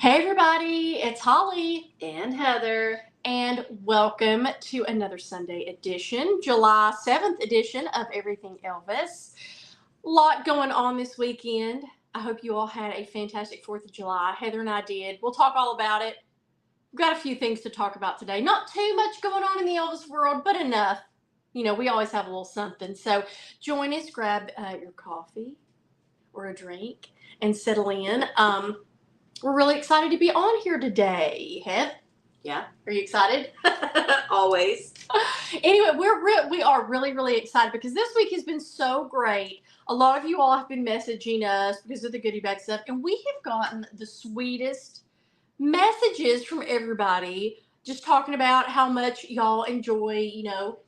Hey everybody, it's Holly, And Heather. and welcome to another Sunday edition, July 7th edition of Everything Elvis. A lot going on this weekend. I hope you all had a fantastic 4th of July. Heather and I did. We'll talk all about it. We've got a few things to talk about today. Not too much going on in the Elvis world, but enough. You know, we always have a little something. So join us, grab your coffee or a drink, and settle in. We're really excited to be on here today. Hev, Yeah. are you excited? Always. Anyway, we are really excited because this week has been so great. A lot of you all have been messaging us because of the goodie bag stuff, and we have gotten the sweetest messages from everybody just talking about how much y'all enjoy,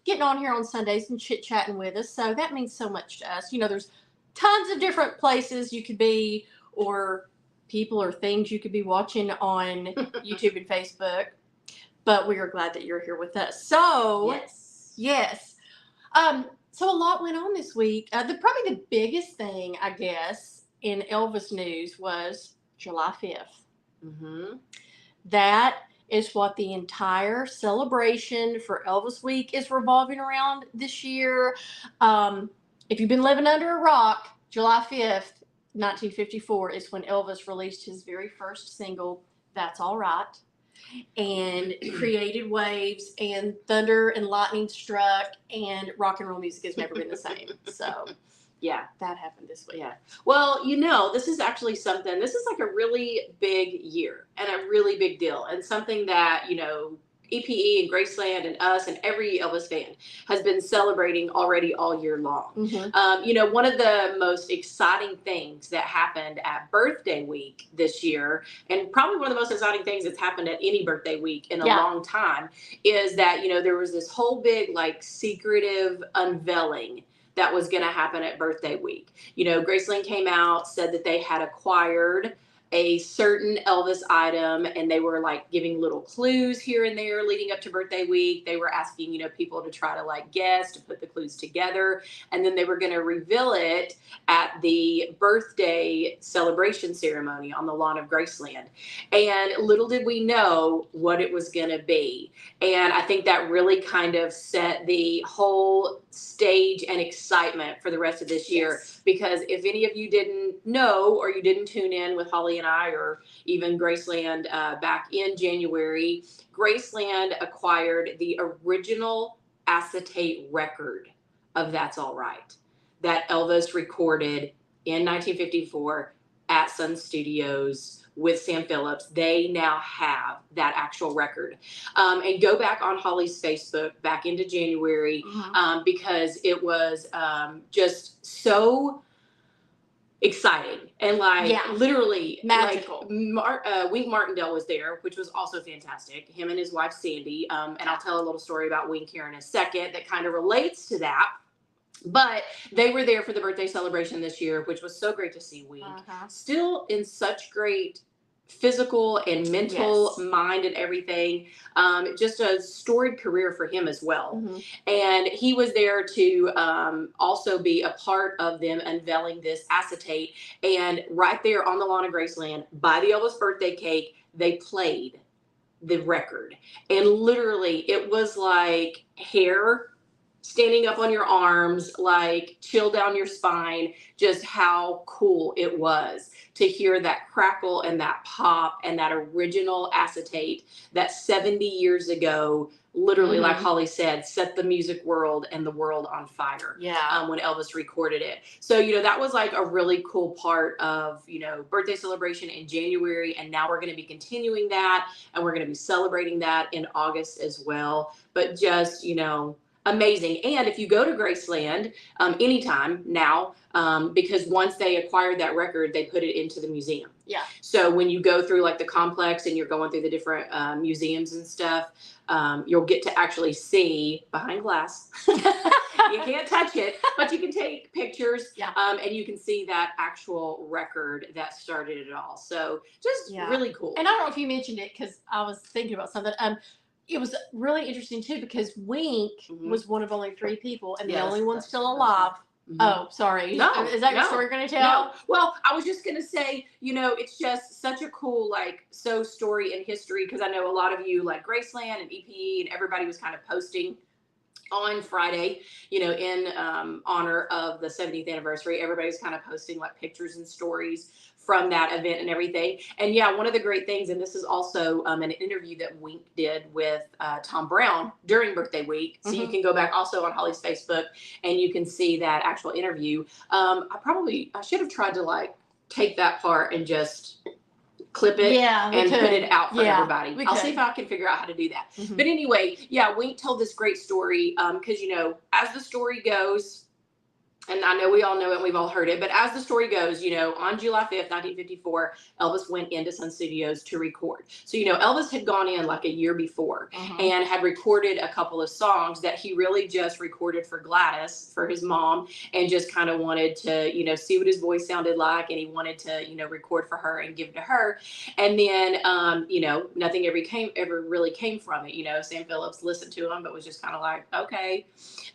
getting on here on Sundays and chit chatting with us. So that means so much to us. There's tons of different places you could be, or people or things you could be watching on YouTube and Facebook. But we are glad that you're here with us. So, yes. So a lot went on this week. Probably the biggest thing, I guess, in Elvis news was July 5th. Mm-hmm. That is what the entire celebration for Elvis Week is revolving around this year. If you've been living under a rock, July 5th, 1954 is when Elvis released his very first single, That's All Right, and created waves, and thunder and lightning struck, and rock and roll music has never been the same. So yeah, that happened this week. Yeah. Well, this is actually something, this is like a really big year and a really big deal, and something that, EPE and Graceland and us and every Elvis fan has been celebrating already all year long. Mm-hmm. One of the most exciting things that happened at birthday week this year, and probably one of the most exciting things that's happened at any birthday week in a long time, is that, there was this whole big, secretive unveiling that was going to happen at birthday week. Graceland came out, said that they had acquired a certain Elvis item, and they were giving little clues here and there leading up to birthday week. They were asking, people to try to guess, to put the clues together. And then they were going to reveal it at the birthday celebration ceremony on the lawn of Graceland. And little did we know what it was going to be. And I think that really kind of set the whole stage and excitement for the rest of this year. Because if any of you didn't know, or you didn't tune in with Holly and I, or even Graceland back in January, Graceland acquired the original acetate record of That's All Right that Elvis recorded in 1954 at Sun Studios with Sam Phillips. They now have that actual record. And go back on Holly's Facebook back into January, because it was just so exciting and literally magical. Wink Martindale was there, which was also fantastic. Him and his wife Sandy. And I'll tell a little story about Wink here in a second that kind of relates to that. But they were there for the birthday celebration this year, which was so great to see Wink. Still in such great physical and mental mind and everything. Just a storied career for him as well. And he was there to also be a part of them unveiling this acetate. And right there on the lawn of Graceland, by the Elvis birthday cake, they played the record. And literally, it was like hair standing up on your arms, chill down your spine, just how cool it was to hear that crackle and that pop and that original acetate that 70 years ago, literally, like Holly said, set the music world and the world on fire. When Elvis recorded it. So, that was a really cool part of, birthday celebration in January. And now we're going to be continuing that, and we're going to be celebrating that in August as well. But just, amazing. And if you go to Graceland anytime now, because once they acquired that record, they put it into the museum. So when you go through the complex and you're going through the different museums and stuff, you'll get to actually see behind glass. You can't touch it, but you can take pictures, and you can see that actual record that started it all. So just really cool. And I don't know if you mentioned it, because I was thinking about something. It was really interesting too, because Wink was one of only 3 people, and the only one still alive Mm-hmm. Oh, sorry. No, is that your story you're going to tell? No. Well, I was just going to say, it's just such a cool, like, story in history, because I know a lot of you, like Graceland and EPE, and everybody was kind of posting on Friday, in honor of the 70th anniversary. Everybody's kind of posting like pictures and stories from that event and everything. And yeah, one of the great things, and this is also an interview that Wink did with Tom Brown during birthday week. So you can go back also on Holly's Facebook and you can see that actual interview. I should have tried to like take that part and just clip it and put it out for everybody. I'll see if I can figure out how to do that. But anyway, yeah, Wink told this great story because, as the story goes, and I know we all know it and we've all heard it, but as the story goes, on July 5th, 1954, Elvis went into Sun Studios to record. So, Elvis had gone in like a year before and had recorded a couple of songs that he really just recorded for Gladys, for his mom, and just kind of wanted to, see what his voice sounded like. And he wanted to, record for her and give to her. And then, nothing ever really came from it. Sam Phillips listened to him, but was just kind of like, okay.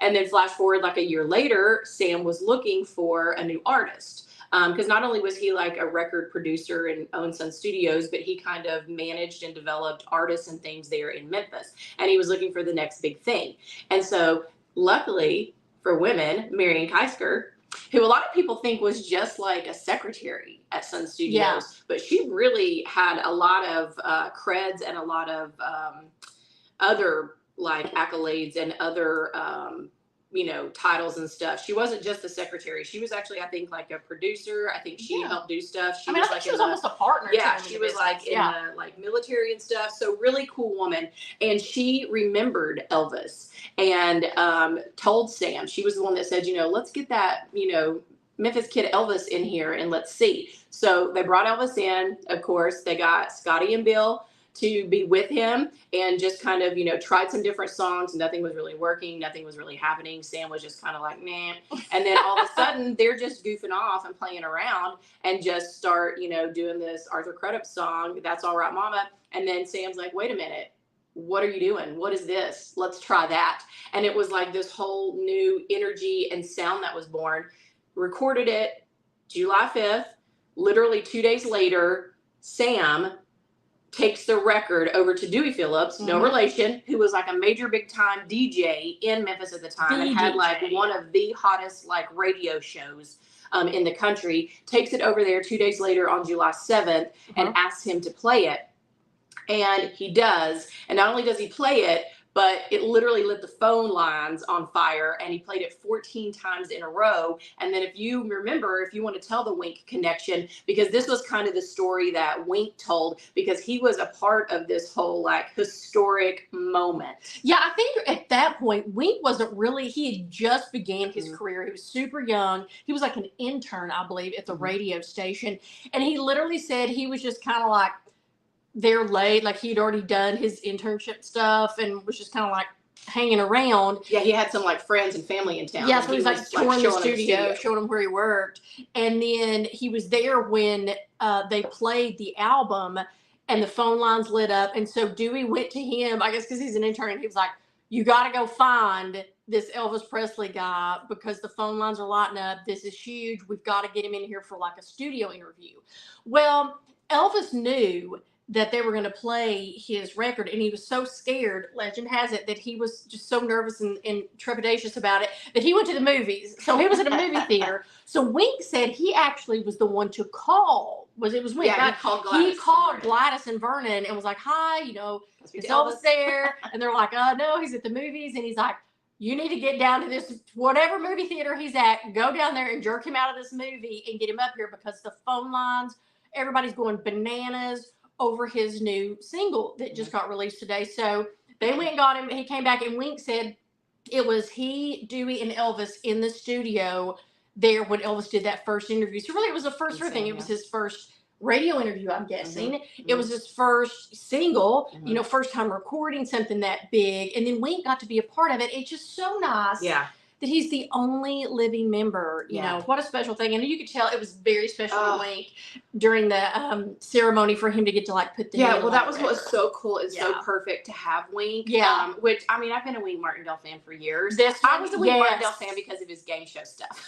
And then flash forward like a year later, Sam was looking for a new artist. Because not only was he like a record producer and owned Sun Studios, but he kind of managed and developed artists and things there in Memphis. And he was looking for the next big thing. And so luckily for women, Marian Keisker, who a lot of people think was just like a secretary at Sun Studios, but she really had a lot of creds and a lot of other like accolades and other titles and stuff. She wasn't just a secretary. She was actually, I think, like a producer. I think she helped do stuff. She was like she was almost a partner. Yeah, she was like in the like military and stuff. So really cool woman. And she remembered Elvis and told Sam. She was the one that said, let's get that, Memphis kid Elvis in here and let's see. So they brought Elvis in. Of course, they got Scotty and Bill to be with him and just kind of, tried some different songs. Nothing was really working. Nothing was really happening. Sam was just kind of like, nah. And then all of a sudden they're just goofing off and playing around and just start, doing this Arthur Crudup song, That's All Right, Mama. And then Sam's like, wait a minute. What are you doing? What is this? Let's try that. And it was like this whole new energy and sound that was born. Recorded it July 5th. Literally 2 days later, Sam takes the record over to Dewey Phillips, no relation, who was like a major big time DJ in Memphis at the time and had like one of the hottest like radio shows in the country, takes it over there 2 days later on July 7th and asks him to play it. And he does. And not only does he play it, but it literally lit the phone lines on fire, and he played it 14 times in a row. And then if you remember, if you want to tell the Wink connection, because this was kind of the story that Wink told, because he was a part of this whole like historic moment. Yeah, I think at that point, Wink wasn't really, he had just began his career. He was super young. He was like an intern, I believe, at the radio station. And he literally said he was just kind of like, there late, like he'd already done his internship stuff and was just kind of like hanging around. Yeah, he had some like friends and family in town. Yeah, so he was like touring the studio, showing them where he worked. And then he was there when they played the album and the phone lines lit up. And so Dewey went to him, I guess because he's an intern, and he was like, you got to go find this Elvis Presley guy because the phone lines are lighting up. This is huge. We've got to get him in here for like a studio interview. Well, Elvis knew that they were going to play his record, and he was so scared, legend has it, that he was just so nervous and trepidatious about it that he went to the movies. So he was in a movie theater. So Wink said he actually was the one to call. It was Wink? Yeah, right? He called Gladys and Vernon and was like, hi, is Elvis there? And they're like, no, he's at the movies. And he's like, you need to get down to this, whatever movie theater he's at, go down there and jerk him out of this movie and get him up here because the phone lines, everybody's going bananas over his new single that just got released today. So they went and got him. He came back, and Wink said it was he, Dewey, and Elvis in the studio there when Elvis did that first interview. So really it was the first thing. It was his first radio interview, I'm guessing. It was his first single, first time recording something that big. And then Wink got to be a part of it. It's just so nice. Yeah. that he's the only living member. You know, what a special thing. And you could tell it was very special to Wink during the ceremony for him to get to like put the well, that was what was so cool. It's so perfect to have Wink. Yeah. Which, I mean, I've been a Wink Martindale fan for years. I was a Wink Martindale fan because of his game show stuff.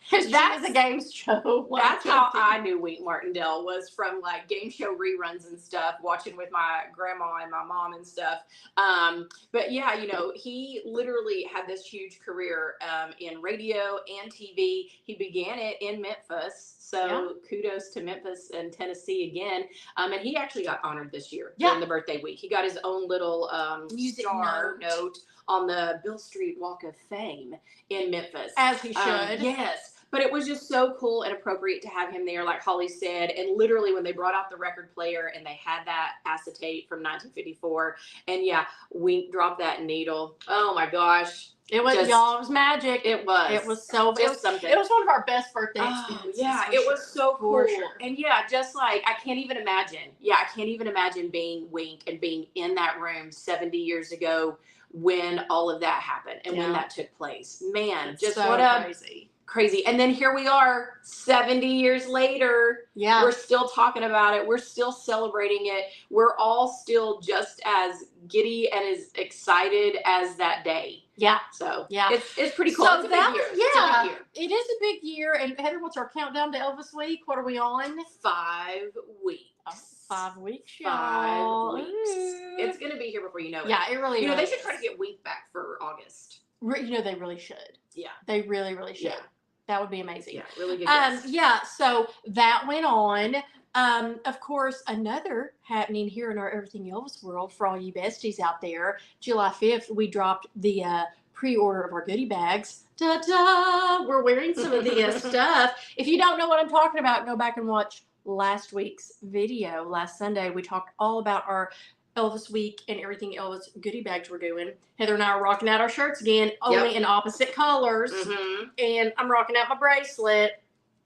That's a game show. That's how I knew Wink Martindale, was from like game show reruns and stuff, watching with my grandma and my mom and stuff. But yeah, you know, he literally had this huge career in radio and TV. He began it in Memphis. So kudos to Memphis and Tennessee again. And he actually got honored this year during the birthday week. He got his own little star note on the Bill Street Walk of Fame in Memphis. As he should. Yes. But it was just so cool and appropriate to have him there, like Holly said. And literally when they brought out the record player and they had that acetate from 1954, and Wink dropped that needle. Oh my gosh. It was, y'all, it was magic. It was. It was so, something. It was one of our best birthday experiences. It was so cool. Sure. And just like, I can't even imagine. I can't even imagine being Wink and being in that room 70 years ago when all of that happened and when that took place. Man, it's just so what a crazy. And then here we are 70 years later. Yeah. We're still talking about it. We're still celebrating it. We're all still just as giddy and as excited as that day. Yeah. So it's pretty cool. So it's a big year. Yeah. It's a big year. It is a big year. And Heather, what's our countdown to Elvis week? What are we on? 5 weeks. 5 weeks, 5 weeks. Ooh. It's going to be here before you know it. Yeah, it really is. You know, they should try to get Wink back for August. You know, they really should. Yeah. They really, really should. Yeah. That would be amazing. Yeah, really good guess. So that went on. Of course, another happening here in our Everything Elvis world for all you besties out there. July 5th, we dropped the pre-order of our goodie bags. Ta-da! We're wearing some of the stuff. If you don't know what I'm talking about, go back and watch last week's video. Last Sunday, we talked all about our Elvis week and everything Elvis goodie bags we're doing. Heather and I are rocking out our shirts again, only in opposite colors. And I'm rocking out my bracelet.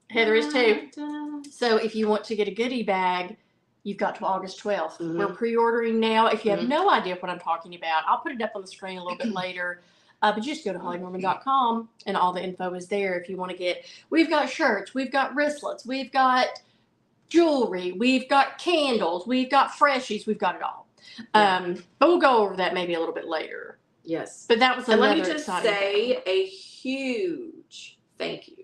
Heather is too. So if you want to get a goodie bag, you've got till August 12th. We're pre-ordering now. If you have no idea what I'm talking about, I'll put it up on the screen a little bit later. But you just go to hollynorman.com and all the info is there if you want to get. We've got shirts. We've got wristlets. We've got jewelry. We've got candles. We've got freshies. We've got it all. But we'll go over that maybe a little bit later. Yes. But that was another And let me just say thing. a huge thank you.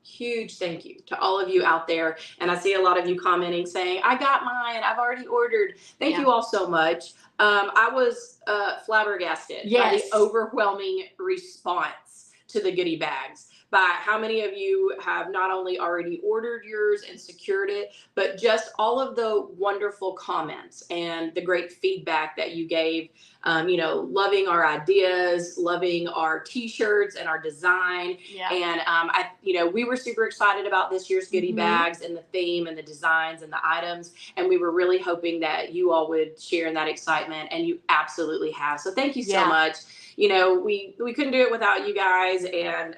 Huge thank you to all of you out there. And I see a lot of you commenting saying, I got mine. I've already ordered. Thank you all so much. I was flabbergasted by the overwhelming response to the goodie bags. By how many of you have not only already ordered yours and secured it, but just all of the wonderful comments and the great feedback that you gave, loving our ideas, loving our t-shirts and our design. Yeah. And, we were super excited about this year's goodie bags and the theme and the designs and the items. And we were really hoping that you all would share in that excitement, and you absolutely have. So thank you so much. We couldn't do it without you guys. And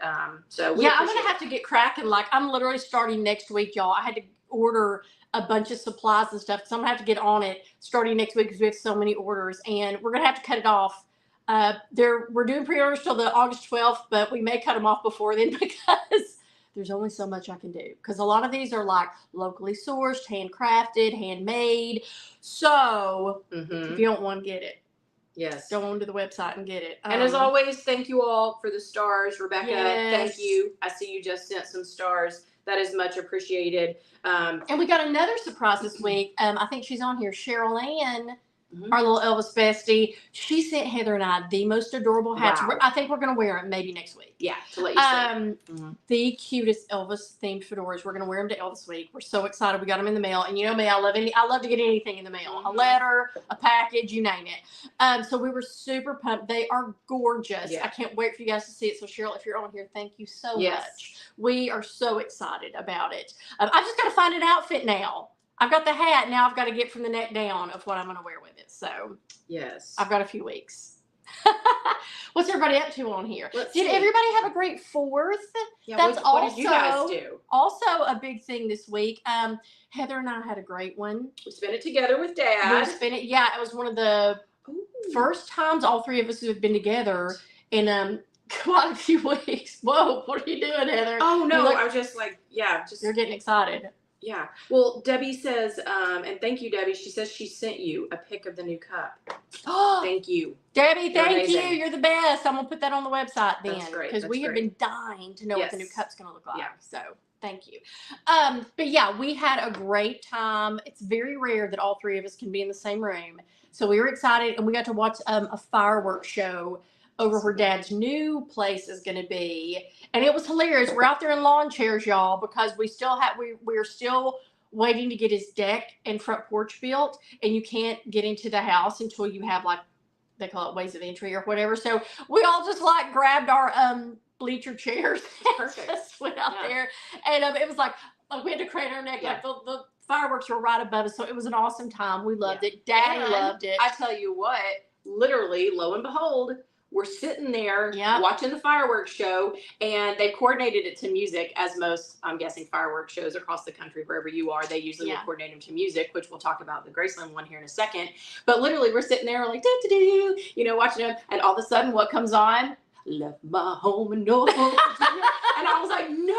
so we I'm going to have to get cracking. Like, I'm literally starting next week, y'all. I had to order a bunch of supplies and stuff. So I'm going to have to get on it starting next week because we have so many orders. And we're going to have to cut it off. We're doing pre-orders till the August 12th, but we may cut them off before then because there's only so much I can do. Because a lot of these are like locally sourced, handcrafted, handmade. So if you don't want to get it, go on to the website and get it. And as always, thank you all for the stars. Rebecca, thank you. I see you just sent some stars. That is much appreciated. And we got another surprise this week. I think she's on here. Cheryl Ann, our little Elvis bestie. She sent Heather and I the most adorable hats. Wow. I think we're going to wear them maybe next week. Yeah, to let you see. The cutest Elvis themed fedoras. We're going to wear them to Elvis week. We're so excited. We got them in the mail. And you know me, I love to get anything in the mail. A letter, a package, you name it. So we were super pumped. They are gorgeous. I can't wait for you guys to see it. So Cheryl, if you're on here, thank you so much. We are so excited about it. I've just got to find an outfit now. I've got the hat. Now I've got to get from the neck down of what I'm going to wear with it. So I've got a few weeks. What's everybody up to on here? Did everybody have a great 4th? Yeah, That's what did you guys do? Also a big thing this week. Heather and I had a great one. We spent it together with Dad. We spent it. Yeah, it was one of the first times all three of us have been together. And quite a few weeks. Whoa, what are you doing, Heather? Oh no, look, I was just like, yeah, just you're getting excited. Yeah. Well, Debbie says, and thank you, Debbie. She says she sent you a pic of the new cup. Thank you, Debbie. You're thank amazing. you. You're the best. I'm gonna put that on the website then, That's great. because That's we have great. been dying to know what the new Yes. cup's gonna look like. Yeah. So thank you. But yeah, we had a great time. It's very rare that all three of us can be in the same room, so we were excited, and we got to watch a fireworks show over where Dad's new place is going to be, and it was hilarious. We're out there in lawn chairs, y'all, because we still have we're still waiting to get his deck and front porch built, and you can't get into the house until you have, like, they call it ways of entry or whatever. So we all just like grabbed our bleacher chairs and just went out there, and it was like we had to crane our neck. Like the fireworks were right above us, so it was an awesome time. We loved it. Daddy loved it. I tell you what, literally, lo and behold, we're sitting there watching the fireworks show, and they coordinated it to music, as most, I'm guessing, fireworks shows across the country, wherever you are, they usually will coordinate them to music, which we'll talk about the Graceland one here in a second. But literally, we're sitting there like, do, you know, watching them, and all of a sudden, what comes on? Left my home in Norfolk, Virginia. And I was like, no.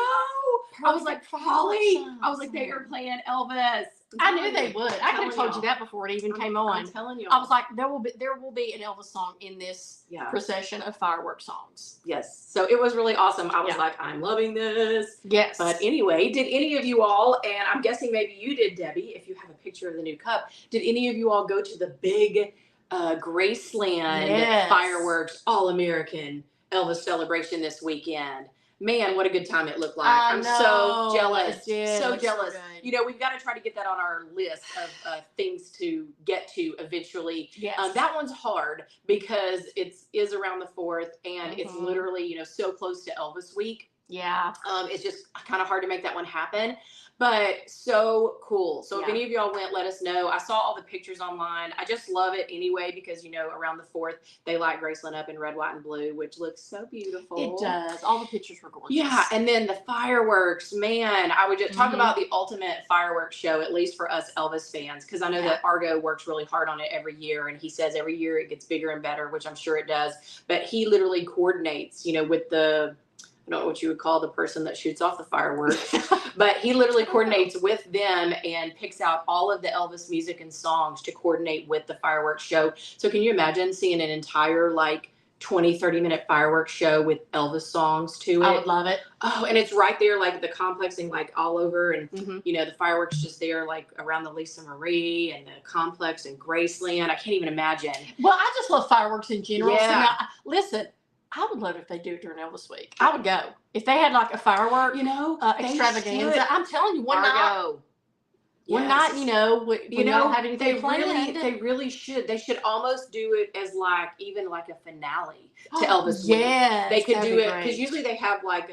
I was like, Holly. I was like, they are playing Elvis. I knew they would. I could have told you that before it even came on. I'm telling you. I was like, there will be an Elvis song in this procession of fireworks songs. Yes. So it was really awesome. I was like, I'm loving this. Yes. But anyway, did any of you all, and I'm guessing maybe you did, Debbie, if you have a picture of the new cup, did any of you all go to the big Graceland fireworks All-American Elvis celebration this weekend? Man, what a good time it looked like. I'm so jealous. So jealous. You know, we've got to try to get that on our list of things to get to eventually. Yes. That one's hard because it is around the 4th, and it's literally, you know, so close to Elvis week. Yeah. It's just kind of hard to make that one happen, but so cool. So if any of y'all went, let us know. I saw all the pictures online. I just love it anyway, because, you know, around the 4th, they light Graceland up in red, white, and blue, which looks so beautiful. It does. All the pictures were gorgeous. Yeah. And then the fireworks, man, I would just talk about the ultimate fireworks show, at least for us Elvis fans, because I know that Argo works really hard on it every year, and he says every year it gets bigger and better, which I'm sure it does. But he literally coordinates, you know, with the, I don't know what you would call the person that shoots off the fireworks, but he literally coordinates with them and picks out all of the Elvis music and songs to coordinate with the fireworks show. So can you imagine seeing an entire, like, 20-30-minute fireworks show with Elvis songs to it? I would love it. Oh, and it's right there, like the complexing, like all over, and you know, the fireworks just there, like around the Lisa Marie and the complex and Graceland. I can't even imagine. Well, I just love fireworks in general. Yeah. So listen, I would love it if they do it during Elvis week. I would go. If they had like a firework, you know, extravaganza. I'm telling you, one night, you know, we don't have anything planned. They really should. They should almost do it as like, even like a finale to Elvis week. Yes, they could do it, because usually they have like,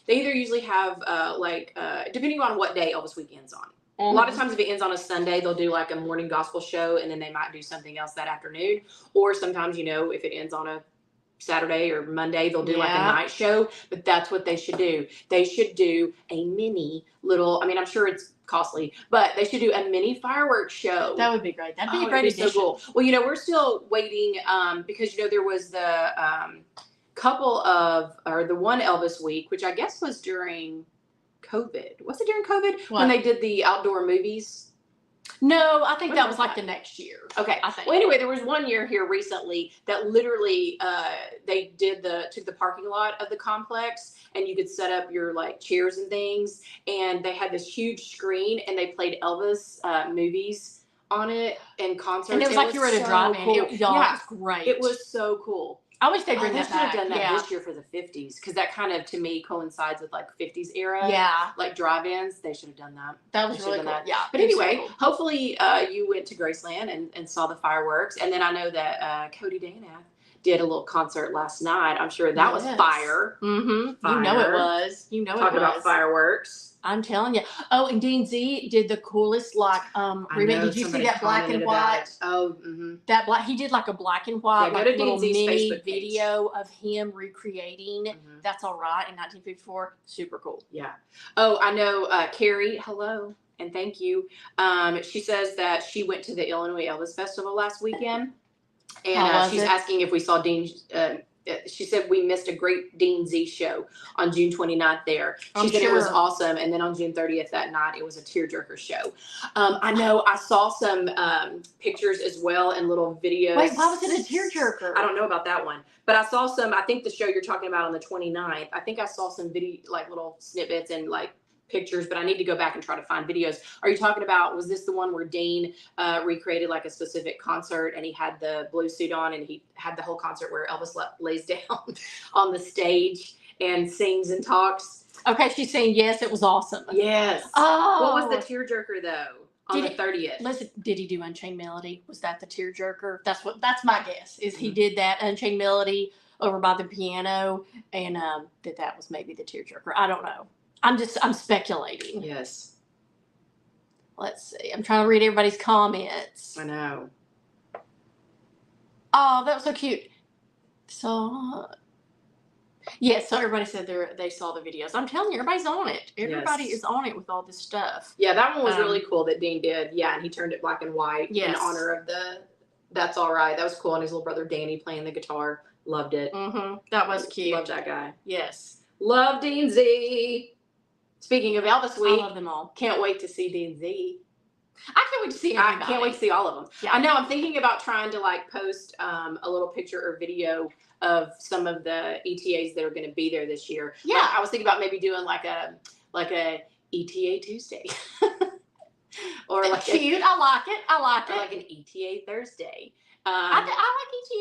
they either usually have depending on what day Elvis week ends on. A lot of times if it ends on a Sunday, they'll do like a morning gospel show, and then they might do something else that afternoon. Or sometimes, you know, if it ends on a Saturday or Monday, they'll do like a night show. But that's what they should do. They should do a mini little, I mean, I'm sure it's costly, but they should do a mini fireworks show. That would be great. That'd be a great addition. So cool. Well, you know, we're still waiting because, you know, there was the the one Elvis week, which I guess was during COVID. Was it during COVID? When they did the outdoor movies? No, I think that was like the next year. Okay. I think. Well, anyway, there was one year here recently that literally they took the parking lot of the complex, and you could set up your like chairs and things, and they had this huge screen, and they played Elvis movies on it and concerts. And it was like you were at a drive-in. Cool. It was great. It was so cool. I wish they'd bring that back. They should have done that this year for the 50s, because that kind of, to me, coincides with like 50s era. Yeah. Like drive-ins. They should have done that. That was really cool. Yeah. But anyway, hopefully you went to Graceland and saw the fireworks. And then I know that Cody Danath did a little concert last night. I'm sure that was fire. Mm-hmm. Fire. You know it was. You know it was. Talk about fireworks. I'm telling you. Oh, and Dean Z did the coolest, like, remake. Did you see that black and white? Oh, that black. He did like a black and white, go like, to little Dean Z's mini Facebook page. video of him recreating That's All Right in 1954. Super cool. Yeah. Oh, I know. Carrie, hello. And thank you. She says that she went to the Illinois Elvis Festival last weekend. And she's asking if we saw Dean she said we missed a great Dean Z show on June 29th there. She I'm said it was sure. awesome. And then on June 30th that night, it was a tearjerker show. I know I saw some pictures as well and little videos. Wait, why was it a tearjerker? I don't know about that one. But I saw some, I think the show you're talking about on the 29th, I think I saw some video, like little snippets and like pictures, but I need to go back and try to find videos. Are you talking about, was this the one where Dean recreated like a specific concert and he had the blue suit on and he had the whole concert where Elvis lays down on the stage and sings and talks? Okay, she's saying yes, it was awesome. Yes. Oh. What was the tearjerker though? On the 30th. Listen, did he do Unchained Melody? Was that the tearjerker? That's my guess. Is he did that Unchained Melody over by the piano, and that was maybe the tearjerker. I don't know. I'm speculating. Yes. Let's see. I'm trying to read everybody's comments. I know. Oh, that was so cute. So, yes, so everybody said they saw the videos. I'm telling you, everybody's on it. Everybody is on it with all this stuff. Yeah, that one was really cool that Dean did. Yeah, and he turned it black and white in honor of the That's All Right. That was cool. And his little brother Danny playing the guitar. Loved it. Mm-hmm. That was cute. Love that guy. Yes. Love Dean Z. Speaking of Elvis Week, I love them all. Can't wait to see Dean Z. I can't wait to see everybody. I can't wait to see all of them. Yeah. I know I'm thinking about trying to like post a little picture or video of some of the ETAs that are going to be there this year. Yeah. I was thinking about maybe doing like a ETA Tuesday. Or like cute. I like it. Or like an ETA Thursday. I like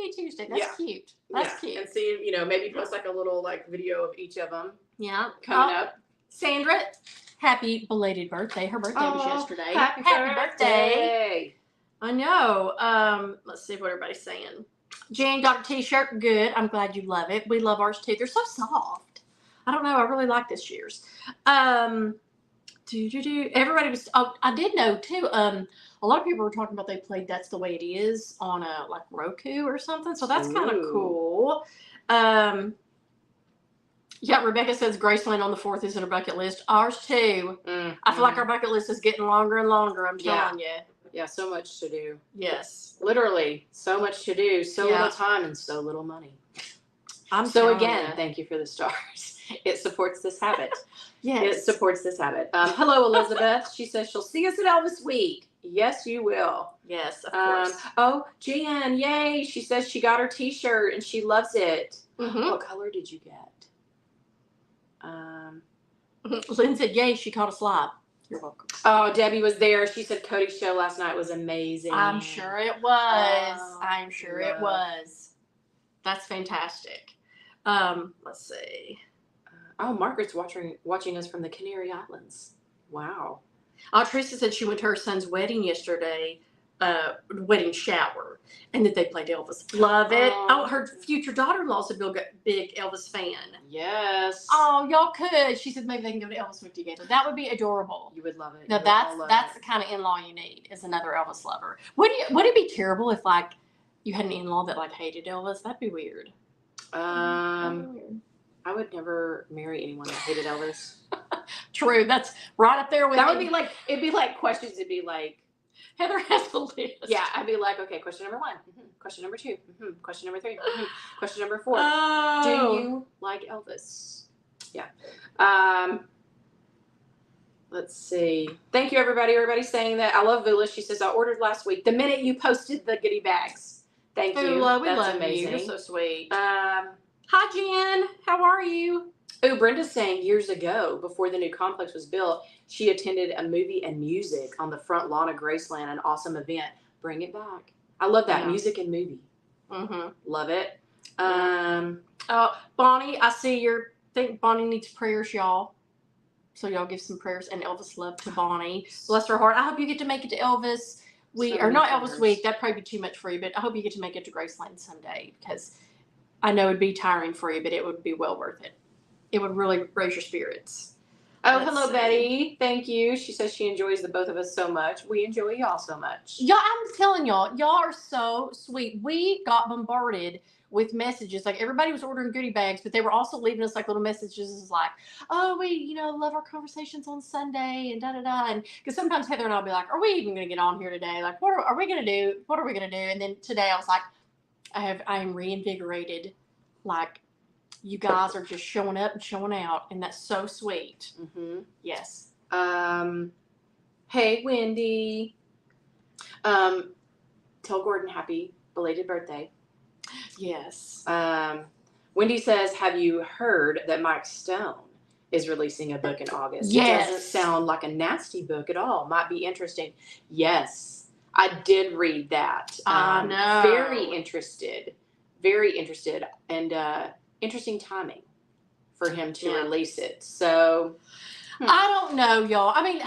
ETA Tuesday. That's cute. That's cute. And see, maybe post like a little like video of each of them. Yeah. Coming up. Sandra, happy belated birthday. Her birthday was yesterday. Happy birthday. I know. Let's see what everybody's saying. Jan got a t-shirt. Good. I'm glad you love it. We love ours too. They're so soft. I don't know. I really like this year's. Everybody was. Oh, I did know too. A lot of people were talking about they played "That's the Way It Is" on like Roku or something. So that's kind of cool. Yeah, Rebecca says Graceland on the 4th is in her bucket list. Ours too. I feel like our bucket list is getting longer and longer. I'm telling you. Yeah, so much to do. Yes. Literally, so much to do, so little time and so little money. Again, thank you for the stars. It supports this habit. Yes. It supports this habit. Hello, Elizabeth. She says she'll see us at Elvis Week. Yes, you will. Yes, of course. Oh, Jan, yay. She says she got her t-shirt and she loves it. Mm-hmm. What color did you get? Lynn said, yay, she caught us live. You're welcome. Oh, Debbie was there. She said Cody's show last night was amazing. I'm sure it was. I'm sure it was. That's fantastic. Let's see. Margaret's watching us from the Canary Islands. Wow. Teresa said she went to her son's wedding yesterday, wedding shower, and that they played Elvis. Love it. Her future daughter-in-law's a big Elvis fan. Yes. Oh, y'all could. She said maybe they can go to Elvis Week together. That would be adorable. You would love it. Now that's the kind of in-law you need, is another Elvis lover. Would it be terrible if like you had an in-law that like hated Elvis? That'd be weird. I would never marry anyone that hated Elvis. True. That's right up there with that. It'd be like questions. It'd be like, Heather has the list. Yeah, I'd be like, okay, question number 1. Question number 2. Question number 3. Question number 4. Oh. Do you like Elvis? Yeah. Let's see. Thank you, everybody. Everybody's saying that. I love Vula. She says, I ordered last week the minute you posted the goodie bags. Thank you. We That's love amazing. you. You're so sweet. Hi, Jen. How are you? Oh, Brenda's saying years ago, before the new complex was built, she attended a movie and music on the front lawn of Graceland, an awesome event. Bring it back. I love that. Music and movie. Love it. Bonnie, I see think Bonnie needs prayers, y'all. So y'all give some prayers and Elvis love to Bonnie. Bless her heart. I hope you get to make it to Elvis Week, or not Elvis Week. That'd probably be too much for you, but I hope you get to make it to Graceland someday, because I know it'd be tiring for you, but it would be well worth it. It would really raise your spirits. Oh, hello, Betty. Thank you. She says she enjoys the both of us so much. We enjoy y'all so much. Y'all, I'm telling y'all are so sweet. We got bombarded with messages. Like, everybody was ordering goodie bags, but they were also leaving us like little messages like, oh, we, love our conversations on Sunday and da-da-da. And because sometimes Heather and I'll be like, are we even going to get on here today? Like, what are we going to do? What are we going to do? And then today I was like, I am reinvigorated like you guys are just showing up and showing out, and that's so sweet. Mm-hmm. Yes. Hey, Wendy. Tell Gordon happy belated birthday. Yes. Wendy says, have you heard that Mike Stone is releasing a book in August? Yes. It doesn't sound like a nasty book at all. Might be interesting. Yes, I did read that. I know. Very interested. Very interested. And interesting timing for him to release it. So. I don't know, y'all. I mean,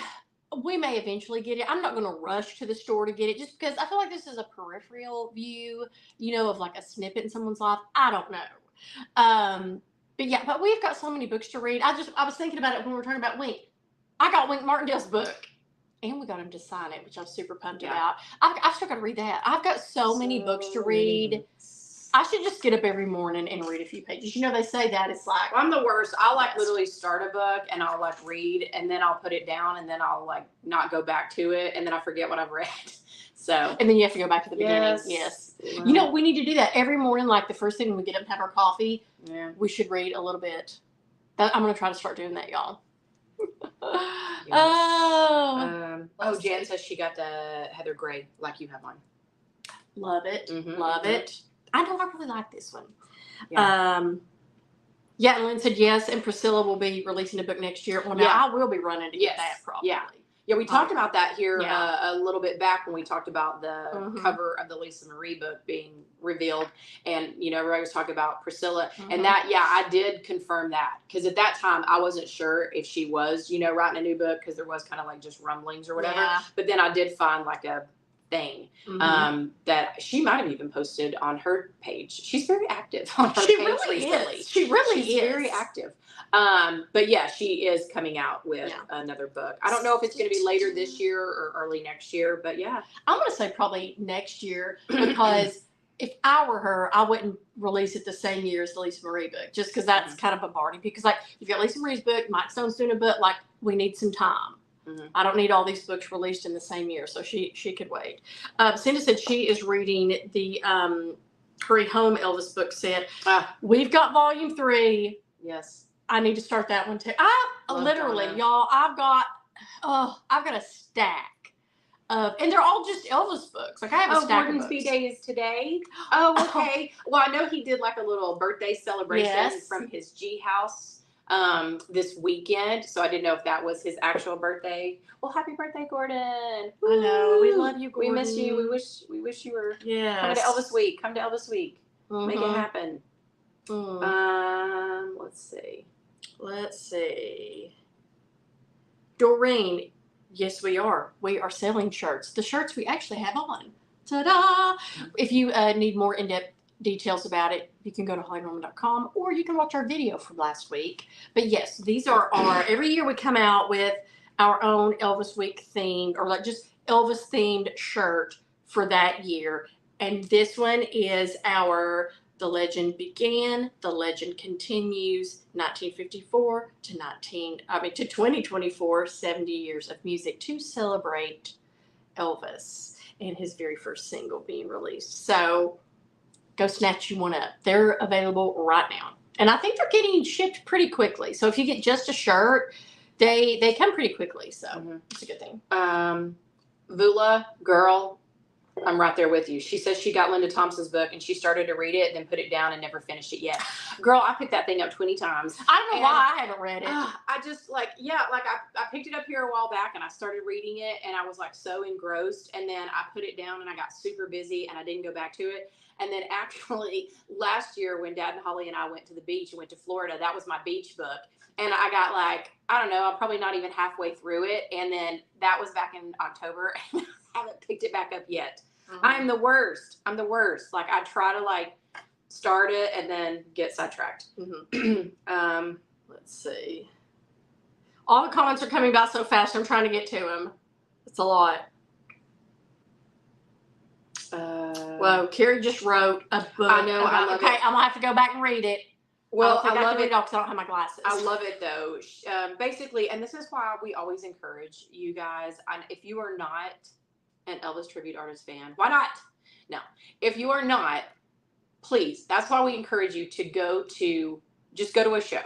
we may eventually get it. I'm not going to rush to the store to get it just because I feel like this is a peripheral view, of like a snippet in someone's life. I don't know. But yeah, but we've got so many books to read. I was thinking about it when we were talking about Wink. I got Wink Martindale's book. And we got him to sign it, which I'm super pumped about. I've still got to read that. I've got so many books to read. I should just get up every morning and read a few pages. They say that it's like. Well, I'm the worst. I'll literally start a book and I'll read and then I'll put it down and then I'll not go back to it and then I forget what I've read. So. And then you have to go back to the beginning. Yes. We need to do that every morning. Like the first thing when we get up and have our coffee. Yeah. We should read a little bit. I'm going to try to start doing that, y'all. Yes. Jan says she got the Heather Gray like you have one. Love it. Mm-hmm, Love it. I know I really like this one. Yeah. And Lynn said yes, and Priscilla will be releasing a book next year. Well, now I will be running to get that probably. Yeah, we talked about that here a little bit back when we talked about the cover of the Lisa Marie book being revealed. And, everybody was talking about Priscilla. And that, I did confirm that. Because at that time, I wasn't sure if she was, writing a new book because there was kind of just rumblings or whatever. Yeah. But then I did find a thing that she might have even posted on her page. She's very active on her page recently. She's very active. But yeah, she is coming out with another book. I don't know if it's going to be later this year or early next year, but yeah. I'm going to say probably next year because if I were her, I wouldn't release it the same year as the Lisa Marie book just because that's kind of bombarding. Because you've got Lisa Marie's book, Mike Stone's doing a book, we need some time. I don't need all these books released in the same year, so she could wait. Cindy said she is reading the Hurry Home Elvis book set. We've got volume 3. Yes. I need to start that one too. Y'all, I've got a stack of, and they're all just Elvis books. I have a stack Gordon's of books. B-Day is today. Oh, okay. Well, I know he did a little birthday celebration from his G house this weekend, so I didn't know if that was his actual birthday. Well, happy birthday, Gordon! Woo! I know, we love you, Gordon. We miss you. We wish you were coming to Elvis Week. Come to Elvis Week. Make it happen. Let's see. Doreen, yes, we are. We are selling shirts. The shirts we actually have on. Ta-da! If you need more in-depth details about it, you can go to hollynorman.com or you can watch our video from last week. But yes, these are our, every year we come out with our own Elvis Week themed or just Elvis themed shirt for that year. And this one is our The Legend Began, The Legend Continues, 1954 to 2024, 70 years of music to celebrate Elvis and his very first single being released. So go snatch you one up. They're available right now. And I think they're getting shipped pretty quickly. So if you get just a shirt, they come pretty quickly. So it's a good thing. Vula, girl, I'm right there with you. She says she got Linda Thompson's book and she started to read it, then put it down and never finished it yet. Girl, I picked that thing up 20 times. I don't know why I haven't read it. I just I picked it up here a while back and I started reading it and I was so engrossed, and then I put it down and I got super busy and I didn't go back to it. And then actually last year when Dad and Holly and I went to the beach and went to Florida, that was my beach book. And I got I don't know, I'm probably not even halfway through it. And then that was back in October and I haven't picked it back up yet. I'm the worst. I try to start it and then get sidetracked. Let's see. All the comments are coming by so fast. I'm trying to get to them. It's a lot. Well, Carrie just wrote a book. I know. I love it. I'm gonna have to go back and read it. Well, I love it because I don't have my glasses. I love it though. Basically, and this is why we always encourage you guys. If you are not an Elvis tribute artist fan, why not? No, if you are not, please, that's why we encourage you to just go to a show.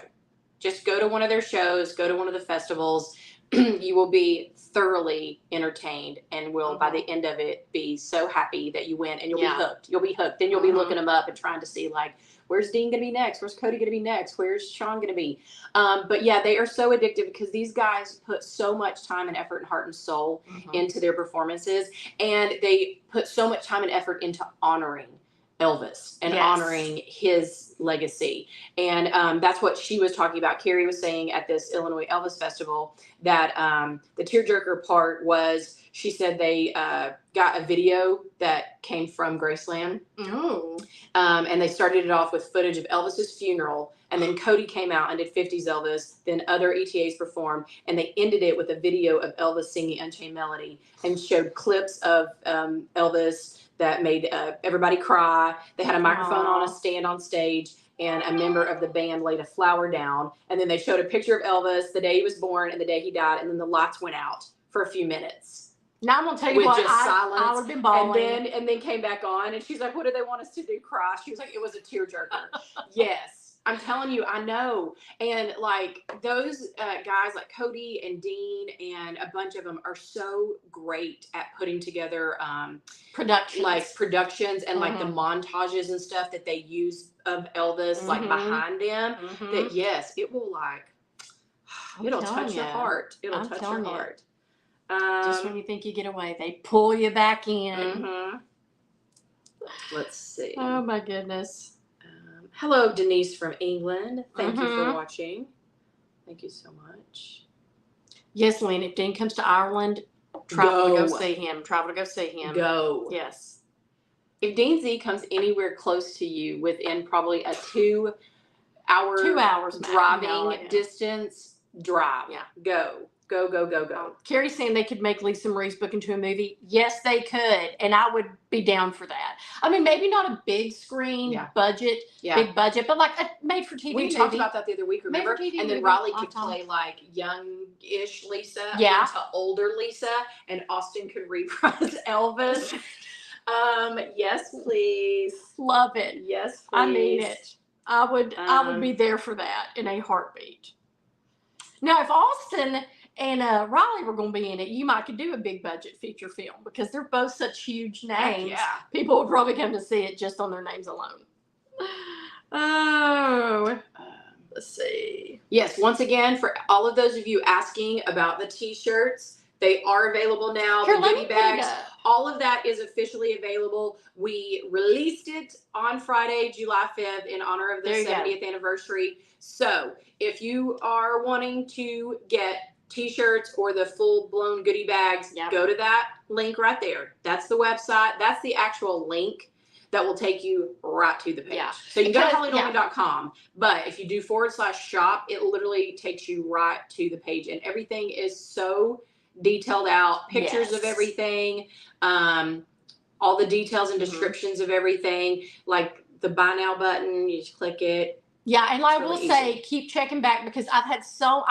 Just go to one of their shows, go to one of the festivals. You will be thoroughly entertained and will, by the end of it, be so happy that you went, and you'll be hooked. You'll be hooked. Then you'll be looking them up and trying to see, like, where's Dean going to be next? Where's Cody going to be next? Where's Sean going to be? But yeah, they are so addictive because these guys put so much time and effort and heart and soul into their performances. And they put so much time and effort into honoring Elvis and honoring his legacy. And that's what she was talking about. Carrie was saying at this Illinois Elvis Festival that the tearjerker part was, she said they got a video that came from Graceland. And they started it off with footage of Elvis's funeral. And then Cody came out and did 50s Elvis. Then other ETAs performed. And they ended it with a video of Elvis singing Unchained Melody and showed clips of Elvis that made everybody cry. They had a microphone on a stand on stage, and a member of the band laid a flower down. And then they showed a picture of Elvis the day he was born and the day he died. And then the lights went out for a few minutes. Now I'm gonna tell you what, I would have been bawling. And then came back on, and she's like, "What do they want us to do? Cry?" She was like, "It was a tearjerker." Yes, I'm telling you, I know. And like those guys, like Cody and Dean, and a bunch of them are so great at putting together productions and like the montages and stuff that they use of Elvis like behind them. That yes, it will it'll touch your heart. It'll touch your heart. Just when you think you get away, they pull you back in. Let's see. Oh my goodness. Hello, Denise from England. Thank you for watching. Thank you so much. Yes, Lynn, if Dean comes to Ireland, travel to go see him. Travel to go see him. Go. Yes. If Dean Z comes anywhere close to you within probably a 2 hours driving distance, drive. Yeah. Go. Go, go, go, go. Carrie's saying they could make Lisa Marie's book into a movie. Yes, they could. And I would be down for that. I mean, maybe not a big screen budget, big budget, but like a made for TV movie. We talked about that the other week, remember? And then Raleigh could play like young-ish Lisa into older Lisa, and Austin could reprise Elvis. Yes, please. Love it. Yes, please. I mean it. I would be there for that in a heartbeat. Now, if Austin and Raleigh were going to be in it, you might could do a big budget feature film because they're both such huge names. Yeah. People would probably come to see it just on their names alone. Oh, let's see. Yes, once again, for all of those of you asking about the T-shirts, they are available now. Here, the goodie bags, all of that is officially available. We released it on Friday, July 5th, in honor of the 70th anniversary. So if you are wanting to get T-shirts or the full-blown goodie bags, go to that link right there. That's the website. That's the actual link that will take you right to the page. So you can go to hollynorman.com, but if you do /shop, it literally takes you right to the page, and everything is so detailed out, pictures of everything, all the details and descriptions of everything, like the buy now button, you just click it. Yeah, and I will say, keep checking back because I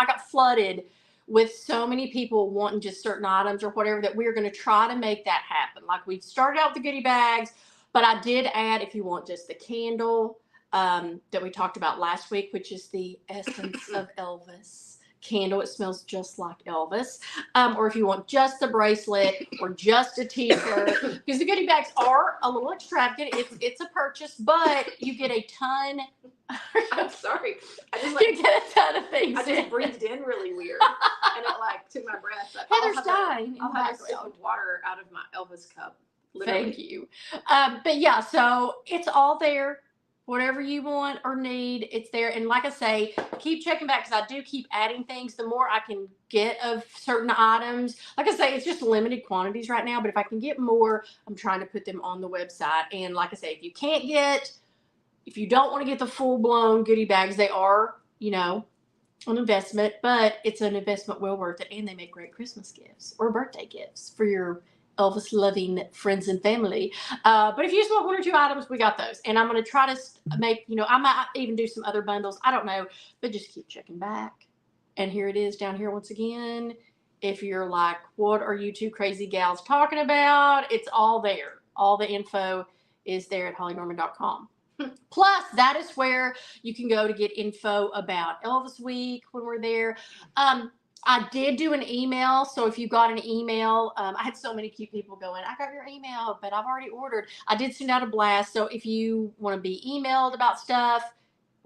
got flooded with so many people wanting just certain items or whatever that we're going to try to make that happen. Like we started out with the goodie bags, but I did add, if you want just the candle that we talked about last week, which is the Essence of Elvis candle. It smells just like Elvis. Or if you want just the bracelet or just a T-shirt, because the goodie bags are a little extravagant. It's a purchase, but you get a ton. I'm sorry. You get a ton of things. I just breathed in really weird, and it took my breath. Heather's dying. I'll have a sip of water out of my Elvis cup. Literally. Thank you. But yeah, so it's all there. Whatever you want or need, it's there. And like I say, keep checking back because I do keep adding things. The more I can get of certain items, like I say, it's just limited quantities right now. But if I can get more, I'm trying to put them on the website. And like I say, if you don't want to get the full-blown goodie bags, they are, an investment. But it's an investment well worth it. And they make great Christmas gifts or birthday gifts for your Elvis-loving friends and family. But if you just want one or two items, we got those. And I'm going to try to make, I might even do some other bundles. I don't know. But just keep checking back. And here it is down here once again. If you're like, what are you two crazy gals talking about? It's all there. All the info is there at hollynorman.com. Plus, that is where you can go to get info about Elvis Week when we're there. I did do an email, so if you got an email, I had so many cute people going, I got your email, but I've already ordered. I did send out a blast, so if you want to be emailed about stuff,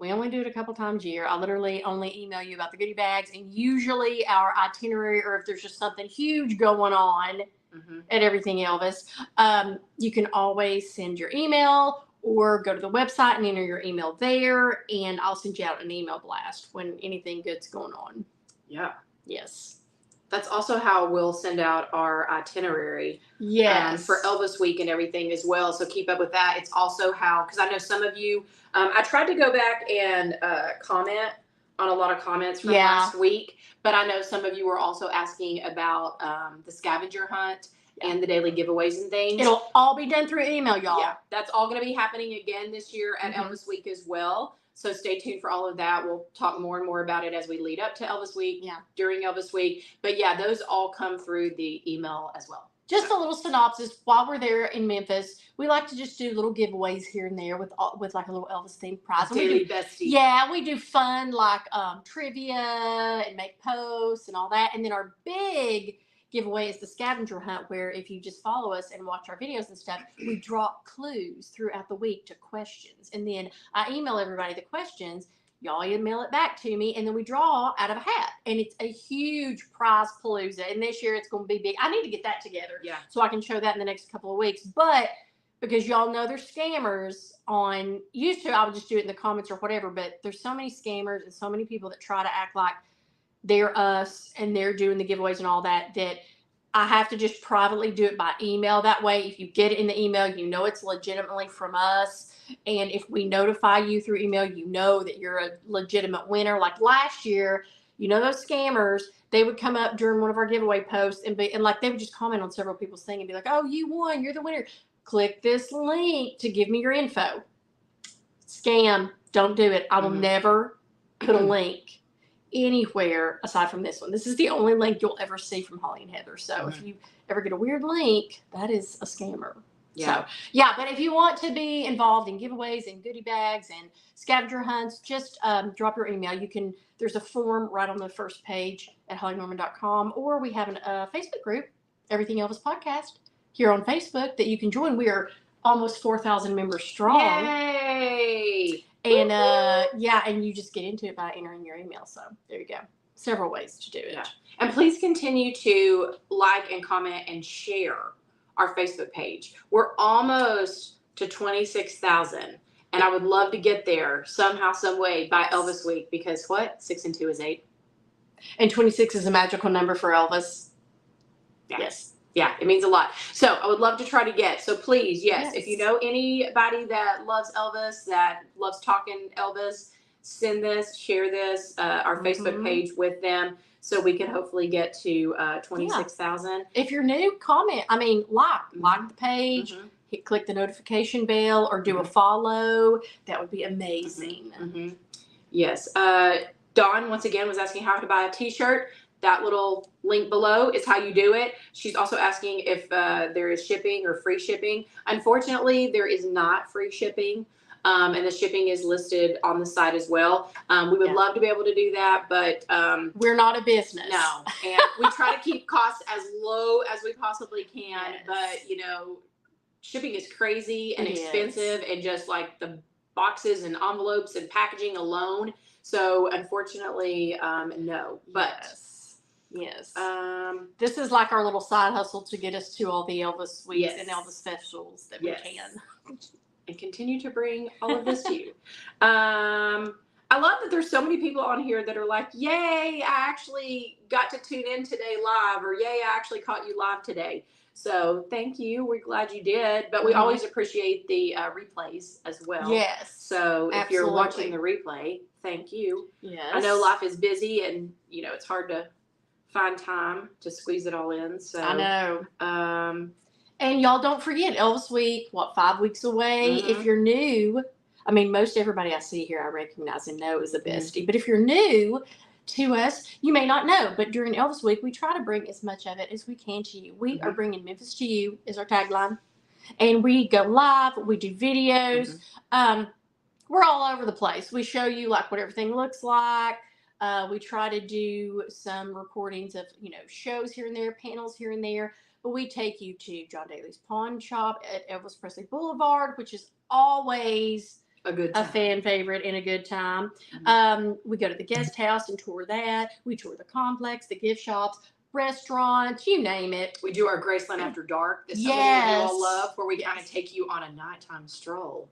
we only do it a couple times a year. I literally only email you about the goodie bags and usually our itinerary, or if there's just something huge going on at Everything Elvis, you can always send your email or go to the website and enter your email there, and I'll send you out an email blast when anything good's going on. Yeah. Yes. That's also how we'll send out our itinerary for Elvis Week and everything as well. So keep up with that. It's also how, because I know some of you, I tried to go back and comment on a lot of comments from last week, but I know some of you were also asking about the scavenger hunt and the daily giveaways and things. It'll all be done through email, y'all. Yeah, that's all going to be happening again this year at Elvis Week as well. So stay tuned for all of that. We'll talk more and more about it as we lead up to Elvis Week, during Elvis Week. But yeah, those all come through the email as well. Just a little synopsis. While we're there in Memphis, we like to just do little giveaways here and there with like a little Elvis themed prize. Daily bestie. Yeah, we do fun like trivia and make posts and all that. And then our big giveaway is the scavenger hunt, where if you just follow us and watch our videos and stuff, we drop clues throughout the week to questions. And then I email everybody the questions. Y'all email it back to me, and then we draw out of a hat. And it's a huge prize palooza. And this year it's going to be big. I need to get that together so I can show that in the next couple of weeks. But because y'all know there's scammers on, used to I would just do it in the comments or whatever, but there's so many scammers and so many people that try to act like they're us and they're doing the giveaways and all that, that I have to just privately do it by email. That way, if you get it in the email, you know it's legitimately from us. And if we notify you through email, you know that you're a legitimate winner. Like last year, you know, those scammers, they would come up during one of our giveaway posts and like they would just comment on several people's thing and be like, oh, you won, you're the winner. Click this link to give me your info. Scam. Don't do it. I will never put a link anywhere aside from this one. This is the only link you'll ever see from Holly and Heather. So if you ever get a weird link, that is a scammer. So but if you want to be involved in giveaways and goodie bags and scavenger hunts, just drop your email. You can, there's a form right on the first page at hollynorman.com, or we have a Facebook group, Everything Elvis Podcast, here on Facebook that you can join. We are almost 4,000 members strong. Yay! And and you just get into it by entering your email. So there you go. Several ways to do it. Yeah. And please continue to like and comment and share our Facebook page. We're almost to 26,000. And I would love to get there somehow, some way by Elvis Week, because what? 6 and 2 is 8. And 26 is a magical number for Elvis. Yeah. Yes. Yeah, it means a lot. So I would love to try to get. So please, yes, if you know anybody that loves Elvis, that loves talking Elvis, send this, share this, our Facebook page with them, so we can hopefully get to 26,000. If you're new, comment. I mean, like the page, click the notification bell, or do a follow. That would be amazing. Yes. Dawn, once again, was asking how to buy a t-shirt. That little link below is how you do it. She's also asking if there is shipping or free shipping. Unfortunately, there is not free shipping, and the shipping is listed on the site as well. We would love to be able to do that, but we're not a business. No, and we try to keep costs as low as we possibly can. But you know, shipping is crazy and expensive, and just like the boxes and envelopes and packaging alone. So unfortunately, no. But yes. This is like our little side hustle to get us to all the Elvis weeks and Elvis specials that we can. And continue to bring all of this to you. I love that there's so many people on here that are like, yay, I actually got to tune in today live, or yay, I actually caught you live today. So thank you. We're glad you did. But we always appreciate the replays as well. Yes. So if you're watching the replay, thank you. Yes. I know life is busy, and you know it's hard to find time to squeeze it all in. So I know. And y'all don't forget Elvis Week, 5 weeks away. If you're new, I mean, most everybody I see here I recognize and know is a bestie. But if you're new to us, you may not know. But during Elvis Week, we try to bring as much of it as we can to you. We are bringing Memphis to you is our tagline. And we go live. We do videos. we're all over the place. We show you like what everything looks like. We try to do some recordings of, shows here and there, panels here and there. But we take you to John Daly's Pawn Shop at Elvis Presley Boulevard, which is always a fan favorite and a good time. We go to the guest house and tour that. We tour the complex, the gift shops, restaurants, you name it. We do our Graceland After Dark that so many of you all love, where we kind of take you on a nighttime stroll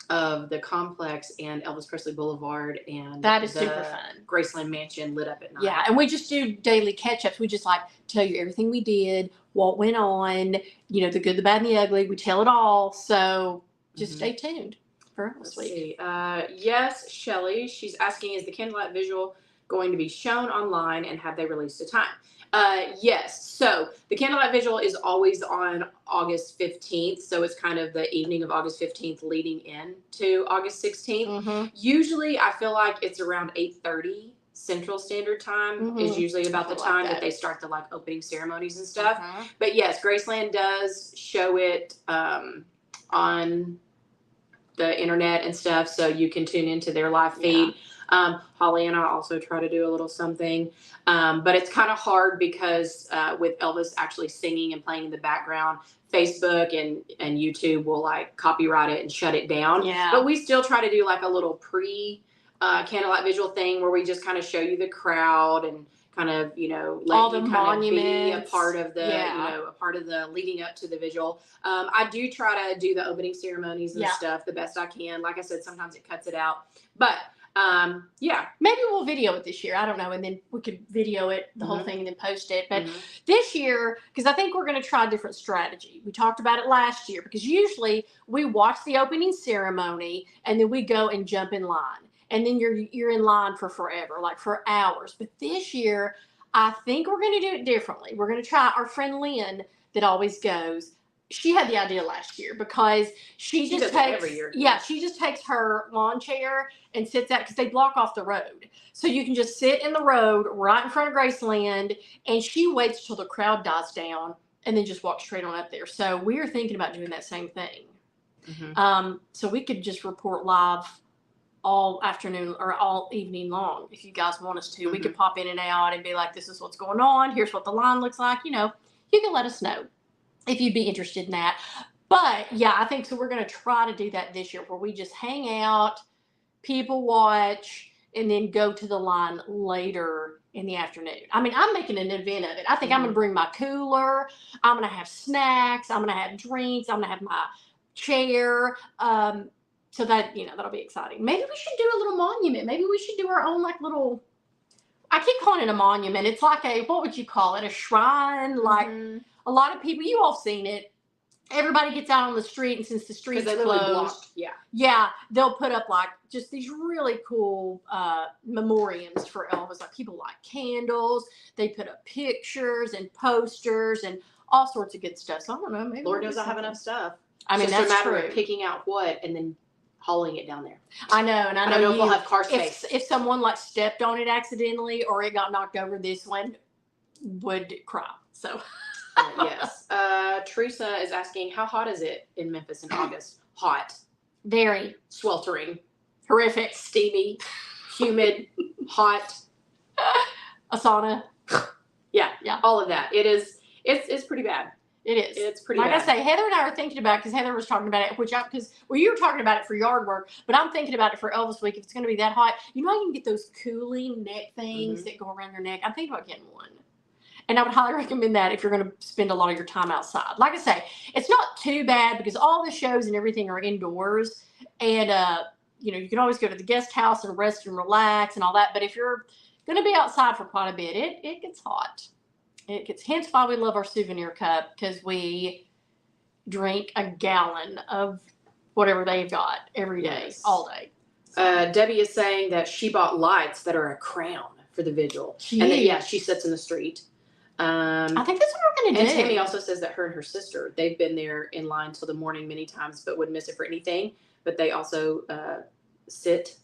of the complex and Elvis Presley Boulevard, and that is super fun. Graceland Mansion lit up at night. Yeah, and we just do daily catch-ups. We just like tell you everything we did, what went on, the good, the bad, and the ugly. We tell it all. So just stay tuned for this week. Yes, Shelly, she's asking, is the candlelight visual going to be shown online, and have they released a time? Yes. So the candlelight visual is always on August 15th. So it's kind of the evening of August 15th leading in to August 16th. Usually I feel like it's around 8:30 Central Standard Time is usually about the time that they start the like opening ceremonies and stuff. But yes, Graceland does show it on the internet and stuff. So you can tune into their live feed. Holly and I also try to do a little something. But it's kind of hard because with Elvis actually singing and playing in the background, Facebook and YouTube will like copyright it and shut it down. But we still try to do like a little candlelight visual thing where we just kind of show you the crowd and kind of, let all the you kind monuments. of be a part of the, a part of the leading up to the visual. I do try to do the opening ceremonies and stuff the best I can. Like I said, sometimes it cuts it out, but maybe we'll video it this year. I don't know. And then we could video it, the whole thing, and then post it. But this year, because I think we're going to try a different strategy. We talked about it last year, because usually we watch the opening ceremony and then we go and jump in line. And then you're in line for forever, like for hours. But this year, I think we're going to do it differently. We're going to try. Our friend Lynn that always goes, she had the idea last year, because she just takes every year. She just takes her lawn chair and sits out, because they block off the road. So you can just sit in the road right in front of Graceland, and she waits till the crowd dies down and then just walks straight on up there. So we're thinking about doing that same thing. So we could just report live all afternoon or all evening long if you guys want us to. We could pop in and out and be like, this is what's going on. Here's what the line looks like. You can let us know if you'd be interested in that. But yeah, I think so. We're going to try to do that this year, where we just hang out, people watch, and then go to the line later in the afternoon. I mean, I'm making an event of it. I think I'm going to bring my cooler. I'm going to have snacks. I'm going to have drinks. I'm going to have my chair. So that, that'll be exciting. Maybe we should do a little monument. Maybe we should do our own like little, I keep calling it a monument. It's like what would you call it? A shrine. Like a lot of people, you all seen it. Everybody gets out on the street, and since the street's closed, they'll put up like just these really cool memoriams for Elvis. Like people light candles. They put up pictures and posters and all sorts of good stuff. So I don't know. Maybe Lord knows I have enough stuff. I mean, that's just a matter true. of picking out what and then hauling it down there. I know, and I know if we'll have car space. If someone like stepped on it accidentally or it got knocked over, this one would cry. So yes. Teresa is asking, how hot is it in Memphis in August? Hot. Very. Sweltering. Horrific. Steamy. Humid. Hot. A sauna. Yeah. All of that. It's pretty bad. It is. It's pretty bad. Like I say, Heather and I are thinking about it, because Heather was talking about it, you were talking about it for yard work, but I'm thinking about it for Elvis Week. If it's going to be that hot, you can get those cooling neck things that go around your neck. I'm thinking about getting one. And I would highly recommend that if you're going to spend a lot of your time outside. Like I say, it's not too bad, because all the shows and everything are indoors. And, you can always go to the guest house and rest and relax and all that. But if you're going to be outside for quite a bit, it gets hot. Hence why we love our souvenir cup, because we drink a gallon of whatever they've got every day, all day. So. Debbie is saying that she bought lights that are a crown for the vigil. And that, she sits in the street. I think that's what we're going to do. And Tammy also says that her and her sister, they've been there in line till the morning many times, but wouldn't miss it for anything. But they also sit.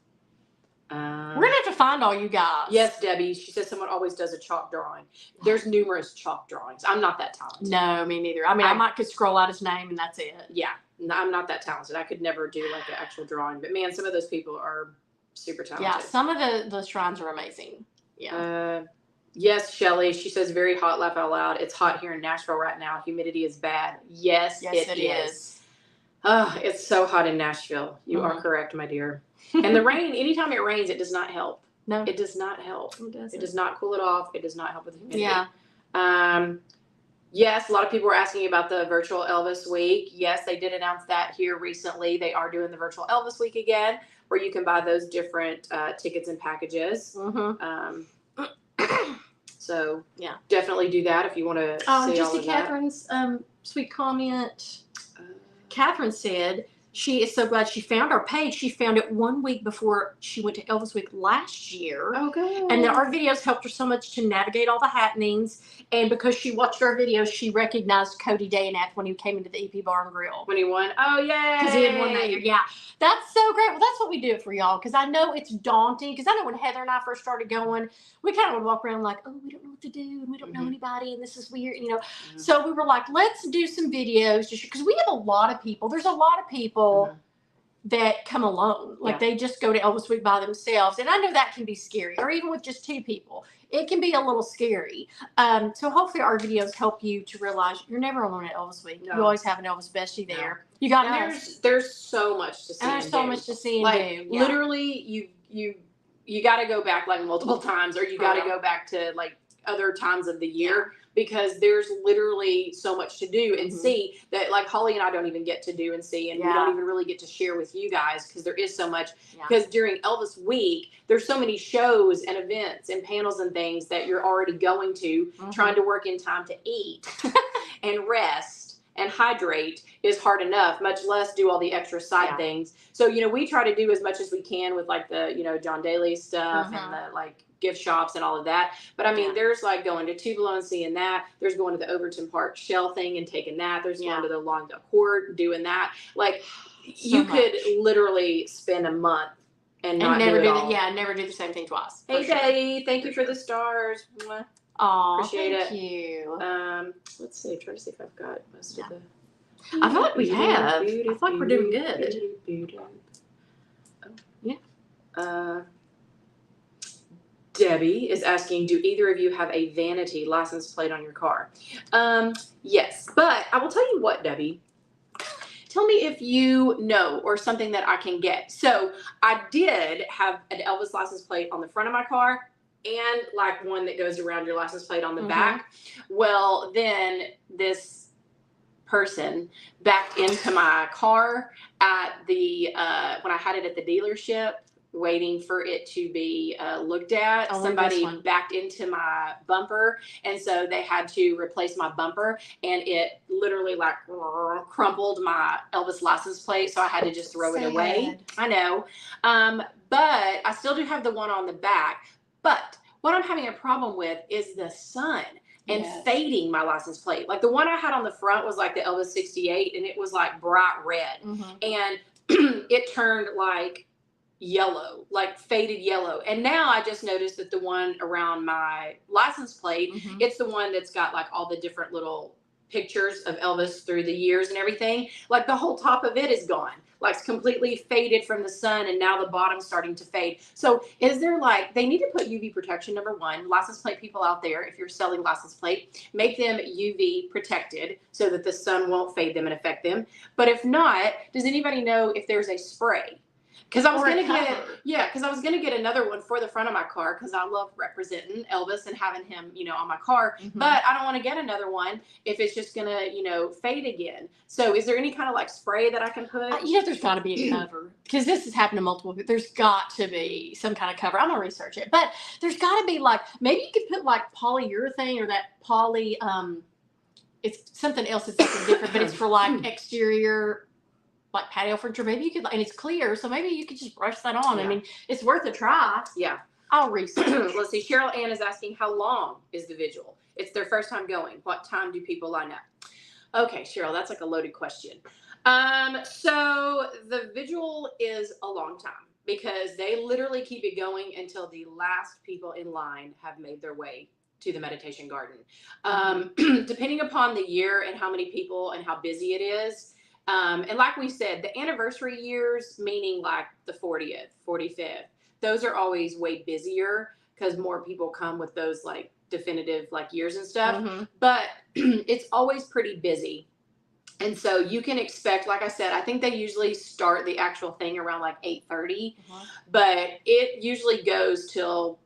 We're going to have to find all you guys. Yes, Debbie. She says someone always does a chalk drawing. There's numerous chalk drawings. I'm not that talented. No, me neither. I mean, I might could scroll out his name and that's it. Yeah. I'm not that talented. I could never do like an actual drawing. But man, some of those people are super talented. Yeah, some of the shrines are amazing. Yeah. Yes, Shelly. She says, very hot, laugh out loud. It's hot here in Nashville right now. Humidity is bad. Yes, it is. Oh, it's so hot in Nashville. You are correct, my dear. And the rain, anytime it rains, it does not help. No. It does not help. It does not cool it off. It does not help with the humidity. Yeah. Yes, a lot of people were asking about the virtual Elvis week. Yes, they did announce that here recently. They are doing the virtual Elvis week again, where you can buy those different tickets and packages. So yeah, definitely do that if you want to. Oh, and just see Catherine's sweet comment. Catherine said she is so glad she found our page. She found it 1 week before she went to Elvis Week last year. Oh, good. And that our videos helped her so much to navigate all the happenings. And because she watched our videos, she recognized Cody Dayanak when he came into the EP Bar and Grill. When he won? Oh, yay. Because he had won that year. Yeah. That's so great. Well, that's what we do it for y'all. Because I know it's daunting. Because I know when Heather and I first started going, we kind of would walk around like, oh, we don't know what to do. And we don't know anybody. And this is weird, you know. So we were like, let's do some videos. Because we have a lot of people. There's a lot of people that come alone. Like they just go to Elvis Week by themselves. And I know that can be scary. Or even with just 2 people. It can be a little scary. So hopefully our videos help you to realize you're never alone at Elvis Week. No. You always have an Elvis bestie there. You got us. There's so much to see. And there's so much to see and do. Yeah. Literally, you got to go back like multiple times, or you got to go back to like other times of the year. Because there's literally so much to do and see that like Holly and I don't even get to do and see, and we don't even really get to share with you guys because there is so much. Because during Elvis Week, there's so many shows and events and panels and things that you're already going to, trying to work in time to eat and rest and hydrate is hard enough, much less do all the extra side things. So, you know, we try to do as much as we can with like the, you know, John Daly stuff and the like gift shops and all of that. But I mean, there's like going to Tupelo and seeing that. There's going to the Overton Park Shell thing and taking that. There's going to the Longdale Court doing that. Like you could literally spend a month and not never do it all. Never do the same thing twice. Hey, Daddy, thank you for the stars. Oh, appreciate thank you. Let's see. Try to see if I've got most of the. I feel like we have. I feel like we're doing good. Yeah. Debbie is asking, do either of you have a vanity license plate on your car? Yes, but I will tell you what, Debbie. Tell me if you know or something that I can get. So I did have an Elvis license plate on the front of my car and like one that goes around your license plate on the back. Well, then this person backed into my car at the when I had it at the dealership waiting for it to be looked at. Somebody backed into my bumper, and so they had to replace my bumper, and it literally like crumpled my Elvis license plate, so I had to just throw it away. I know, but I still do have the one on the back. But what I'm having a problem with is the sun and fading my license plate. Like the one I had on the front was like the Elvis 68, and it was like bright red, and it turned like yellow, like faded yellow. And now I just noticed that the one around my license plate, it's the one that's got like all the different little pictures of Elvis through the years and everything. Like the whole top of it is gone, like it's completely faded from the sun, and now the bottom's starting to fade. So is there like, they need to put UV protection, number one. License plate people out there, if you're selling license plate, make them UV protected so that the sun won't fade them and affect them. But if not, does anybody know if there's a spray? Because I was going to get another one for the front of my car because I love representing Elvis and having him, you know, on my car. But I don't want to get another one if it's just going to, you know, fade again. So is there any kind of like spray that I can put? You know, there's got to be a cover because this has happened to multiple people. There's got to be some kind of cover. I'm going to research it. But there's got to be like, maybe you could put like polyurethane or that poly, it's something else that's something different, but it's for like exterior like patio furniture. Maybe you could, and it's clear, so maybe you could just brush that on. I mean, it's worth a try. Yeah. I'll research. Let's see. Cheryl Ann is asking, how long is the vigil? It's their first time going. What time do people line up? Okay, Cheryl, that's like a loaded question. So the vigil is a long time because they literally keep it going until the last people in line have made their way to the meditation garden. Depending upon the year and how many people and how busy it is, And like we said, the anniversary years, meaning like the 40th, 45th, those are always way busier because more people come with those like definitive like years and stuff. But it's always pretty busy. And so you can expect, like I said, I think they usually start the actual thing around like 8:30, but it usually goes till,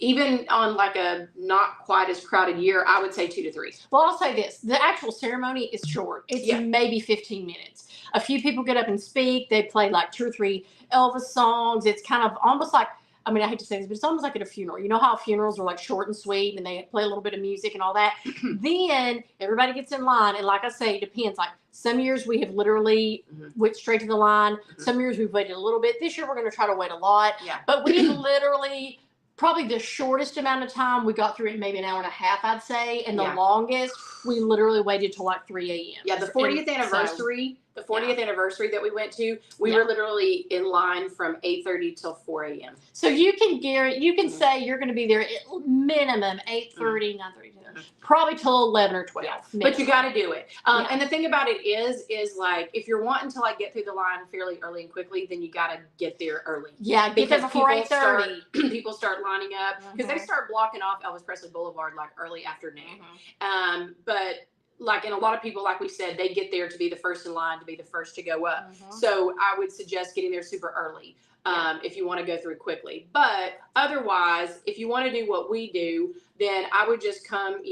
even on like a not quite as crowded year, I would say 2 to 3. Well, I'll say this. The actual ceremony is short. It's maybe 15 minutes. A few people get up and speak. They play like 2 or 3 Elvis songs. It's kind of almost like, I mean, I hate to say this, but it's almost like at a funeral. You know how funerals are like short and sweet and they play a little bit of music and all that? Then everybody gets in line. And like I say, it depends. Like some years we have literally went straight to the line. Some years we've waited a little bit. This year we're going to try to wait a lot. But we literally... probably the shortest amount of time we got through it, maybe an hour and a half, I'd say. And the longest, we literally waited till like 3 a.m. Yeah, the 40th anniversary, the 40th anniversary that we went to, we were literally in line from 8:30 till 4 a.m. So you can say you're going to be there at minimum 8:30, 9:30. Probably till 11 or 12. But you got to do it. And the thing about it is like, if you're wanting to like get through the line fairly early and quickly, then you got to get there early. Yeah, get there before 8:30. People start lining up because they start blocking off Elvis Presley Boulevard like early afternoon. But like, and a lot of people, like we said, they get there to be the first in line, to be the first to go up. So I would suggest getting there super early. If you want to go through quickly. But otherwise, if you want to do what we do, then I would just come,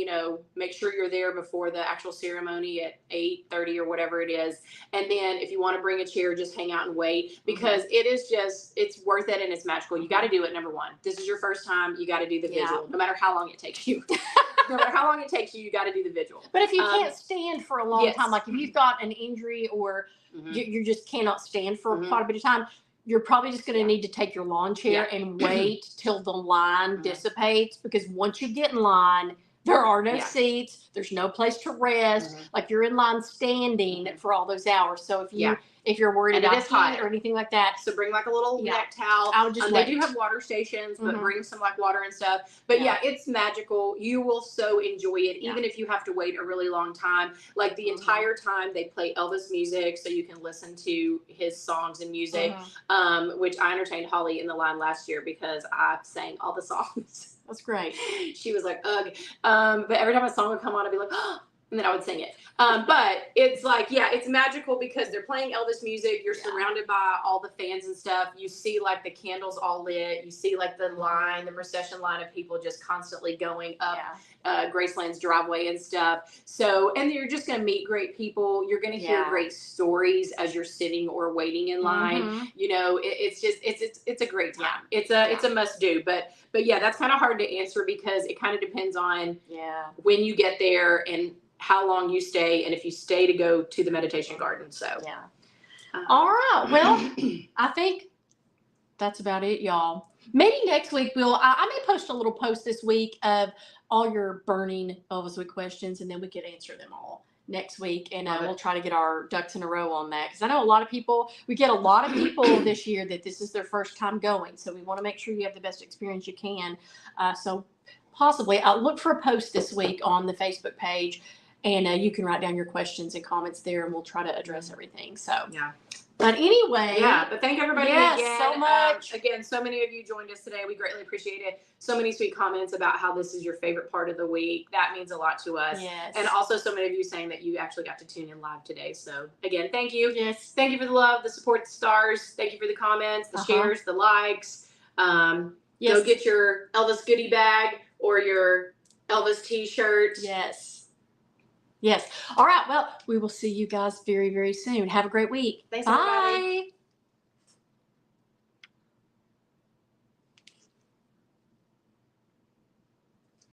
make sure you're there before the actual ceremony at 8:30 or whatever it is. And then if you want to bring a chair, just hang out and wait, because it's worth it and it's magical. You got to do it, number one. This is your first time. You got to do the visual, no matter how long it takes you. No matter how long it takes you, you got to do the visual. But if you can't stand for a long time, like if you've got an injury or you just cannot stand for quite a bit of time, you're probably just going to need to take your lawn chair and wait till the line dissipates, because once you get in line, there are no seats. There's no place to rest. Like you're in line standing for all those hours. So if you're worried about heat or anything like that, so bring like a little neck towel. I would just they do have water stations, but bring some like water and stuff. But it's magical. You will so enjoy it, even if you have to wait a really long time. Like the entire time they play Elvis music, so you can listen to his songs and music. Which I entertained Holly in the line last year because I sang all the songs. That's great. She was like, ugh. But every time a song would come on, I'd be like, oh, and then I would sing it. But it's like, it's magical because they're playing Elvis music. You're surrounded by all the fans and stuff. You see like the candles all lit. You see like the procession line of people just constantly going up Graceland's driveway and stuff. So, and you're just going to meet great people. You're going to hear great stories as you're sitting or waiting in line. It's just, it's a great time. It's a must do. But yeah, that's kind of hard to answer because it kind of depends on when you get there and how long you stay, and if you stay to go to the meditation garden. So all right, well, I think that's about it, y'all. Maybe next week I may post a little post this week of all your burning Elvis Week questions, and then we could answer them all next week, and we'll try to get our ducks in a row on that, because I know we get a lot of people this year that this is their first time going, so we want to make sure you have the best experience you can. So possibly I'll look for a post this week on the Facebook page, and you can write down your questions and comments there, and we'll try to address everything. So but anyway, but thank everybody again so much. Again, so many of you joined us today. We greatly appreciate it. So many sweet comments about how this is your favorite part of the week. That means a lot to us. And also so many of you saying that you actually got to tune in live today. So again, thank you. Thank you for the love, the support, the stars. Thank you for the comments, the shares, the likes. Go get your Elvis goodie bag or your Elvis t-shirt. Yes. All right. Well, we will see you guys very, very soon. Have a great week. Thanks, Bye. everybody.